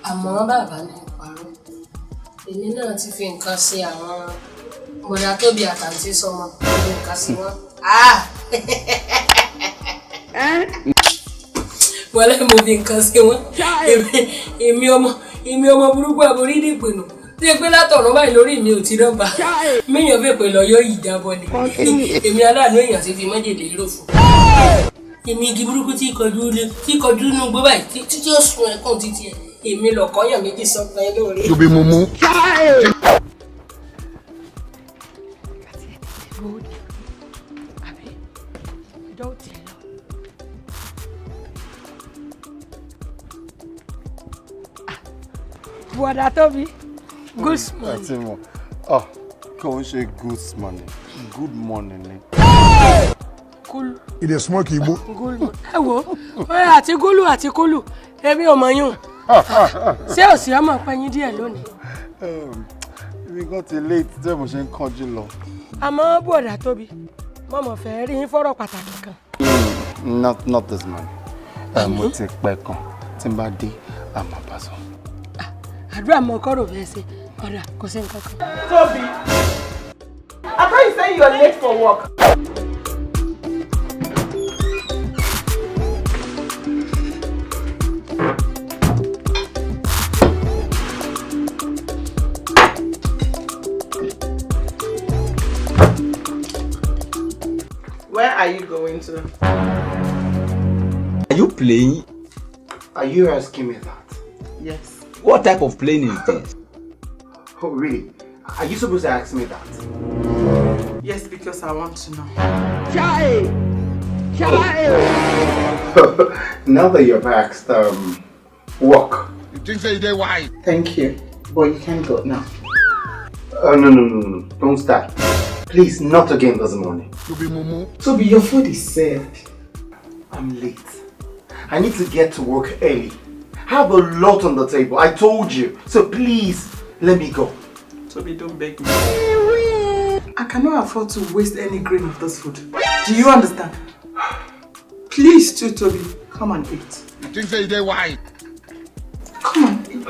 Àmọ́ bàbá ní ìparọ́. Èmi náà ti fi nǹkan ṣe àwọn bọ̀dá Tóbi àtàntí sọmọ. Nǹkan sí wọn. Wọlé mo fi nǹkan sí wọn. Èmi ọmọ burúkú àborí dìpinnu. Tí ẹ pé látọ̀run báyìí lórí mi ò ti dọ́gba. Méèyàn fẹ́ pé lọ yọ ìjábọ̀ ni. Èmi aláàánú èèyàn ti fi májèlé rò fún. Èmi igi burúkú tí kọjú inú gbó báyìí tí ó sun ẹ̀kún títí ẹ̀. Èmi lọ̀kọ́yàn méjì sọ́gbọ́n ẹ lóore. You'll be mumu. Bọ̀dá Tóbi, good morning. Kò ń ṣe good morning. Good morning ni. Kúlù. Ìdè smoke igbo. Gúlù. Ẹ wo, àti gúlù àti kúlù, èmi ò mọ̀ yún. Ṣé ò sí ọmọ pẹ́yìn díẹ̀ lónìí? We got late tí mo ṣe ń kánjú lọ. Àmọ́ Bọ̀dá Tóbi, mọ̀mọ́ fẹ́ rí yín fọ́rọ̀ pàtàkì kan. Not this man. Mo ti pẹ́ kan tí n bá dé àmọ́ bá sọ. Àdúrà mọ kọ́rọ̀ bẹ́ẹ̀ ṣe ọ̀dà kò sí nǹkan kan. Toby, I thought you said you're late for work. Where are you going to? Are you playing? Are you asking me that? Yes. What type of plane is this? Oh, really? Are you supposed to ask me that? Yes, because I want to know. Now that you've asked, walk. You think so you did why? Thank you. But you can't go now. No. Don't start. Please, not again this morning. You'll be mumu. Toby, your food is served. I'm late. I need to get to work early. I have a lot on the table. I told you. So please, let me go. Toby, don't beg me. I cannot afford to waste any grain of this food. Do you understand? Please, too, Toby, come and eat. You think so you did why? Come and eat.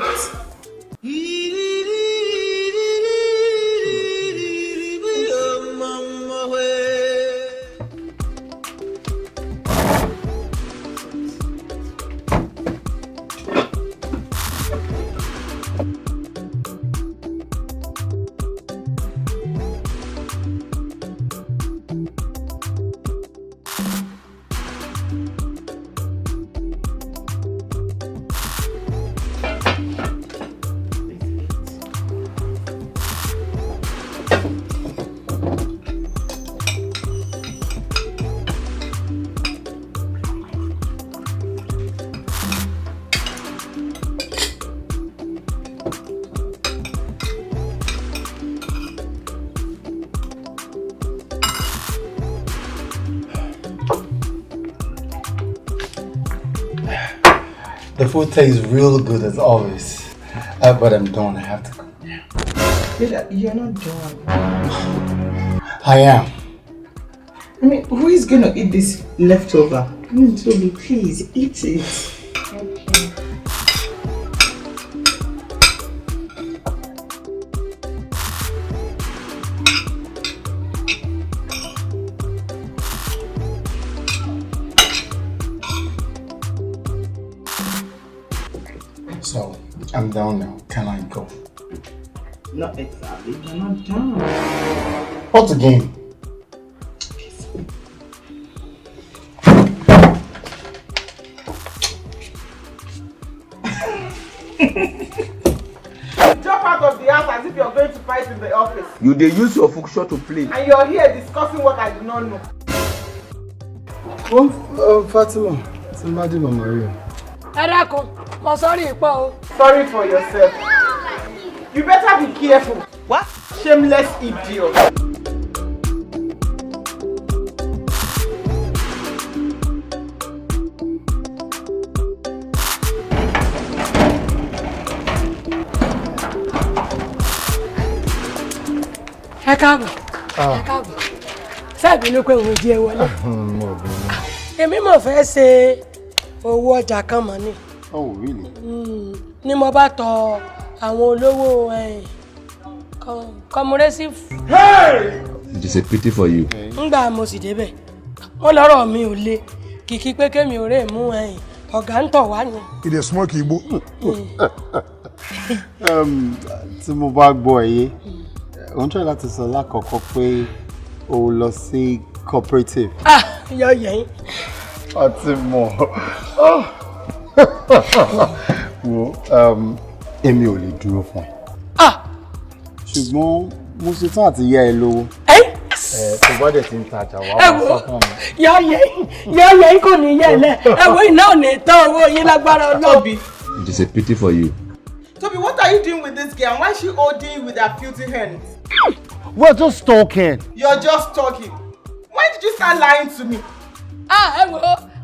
The food tastes real good as always. But I'm done. I have to go. You're not done. I am. I mean, who is going to eat this leftover? Toby, please, eat it. Okay. So, I'm down now. Can I go? Not exactly. You're not done. What's the game? Jump out of the house as if you're going to fight in the office. You dey use your function to play. And you're here discussing what I do not know. Oh, Fatima. Somebody, Mama Rio. Sorry for yourself. You better be careful. What? Shameless idiot. Ẹ káàbọ̀. Ṣé ìbínú pé òun jí ẹ wọlé? èmi mọ̀ fẹ́ ṣe owó ọjà kan mọ̀ ni. Oh, really? Ni mo bá tọ àwọn olówó comprehensive. It is a pity for you. Ngbà mo sì débẹ̀ wọ́n lọ́rọ̀ mi ò le kìkì pé kémi ò rè mú ọ̀gá ń tọ̀ wá ni. It is smoke igbo. Tí mo bá gbọ́ ẹ̀yẹ, òun try láti sọ lákọ̀ọ́kọ́ pé o lọ sí cooperative. Yọ yẹn. Ọtí mọ̀. Wo, èmi ò lè dúró fún ẹ. Ṣùgbọ́n mo ṣe tán àti yá ẹ lówó. Tó bá dẹ̀ ti ń tajà wá wá sọ fún mi. Yọ yẹn kò ní yẹ lẹ. Iná ò ní tán owó yín lágbára Ọlọ́run. It is a pity for you. Toby, what are you doing with this girl? Why is she holding with her filthy hands? We're just talking. You're just talking. Why did you start lying to me? Wo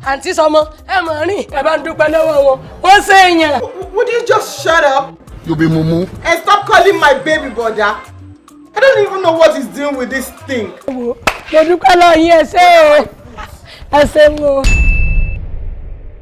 àǹtí sọmọ mọ̀ rìn bá ń dúpẹ́ lọ́wọ́ wọn wọ́n ṣe èèyàn. Would you just shut up? You be mumu. And stop calling my baby brother? I don't even know what he's doing with this thing. Mo dúpẹ́ lọ́wọ́ yín ẹ ṣé o.